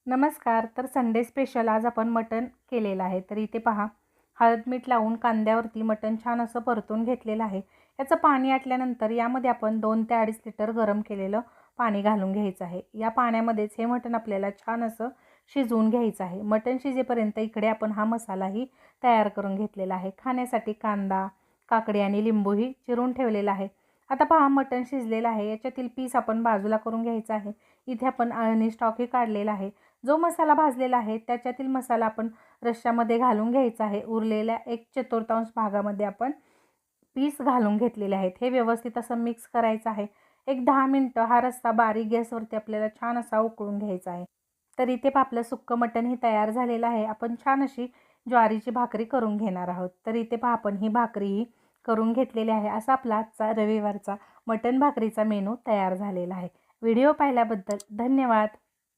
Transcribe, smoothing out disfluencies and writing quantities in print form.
नमस्कार. तर Sunday special आज आपण मटण केलेलं आहे. तर इथे पहा, हळद मीठ लावून कांद्यावरती मटण छान असं परतून घेतलेलं आहे. याचं पाणी आटल्यानंतर यामध्ये आपण 2 ते 2.5 लिटर गरम केलेलं पाणी घालून घ्यायचं आहे. या पाण्यामध्येच हे मटण आपल्याला छान असं शिजवून घ्यायचं आहे. मटण शिजेपर्यंत इकडे आपण हा मसालाही तयार करून घेतलेला आहे. खाण्यासाठी कांदा, काकडी आणि लिंबूही चिरून ठेवलेला आहे. आता पहा, मटण शिजलेलं आहे. याच्यातील पीस आपण बाजूला करून घ्यायचा आहे. इथे आपण अळणी स्टॉकही काढलेला आहे. जो मसाला भाजलेला आहे त्याच्यातील मसाला आपण रश्श्यामध्ये घालून घ्यायचा आहे. उरलेल्या 1/4 भागामध्ये आपण पीस घालून घेतलेले आहेत. हे व्यवस्थित असं मिक्स करायचं आहे. एक 10 मिनटं हा रस्सा बारीक गॅसवरती आपल्याला छान असा उकळून घ्यायचा आहे. तर इथे आपलं सुक्कं मटण तयार झालेलं आहे. आपण छान अशी ज्वारीची भाकरी करून घेणार आहोत. तर इथे आपण ही भाकरीही करून घेतलेली आहे. असा आपला आजचा रविवारचा मटण भाकरीचा मेनू तयार झालेला आहे. व्हिडिओ पाहिल्याबद्दल धन्यवाद.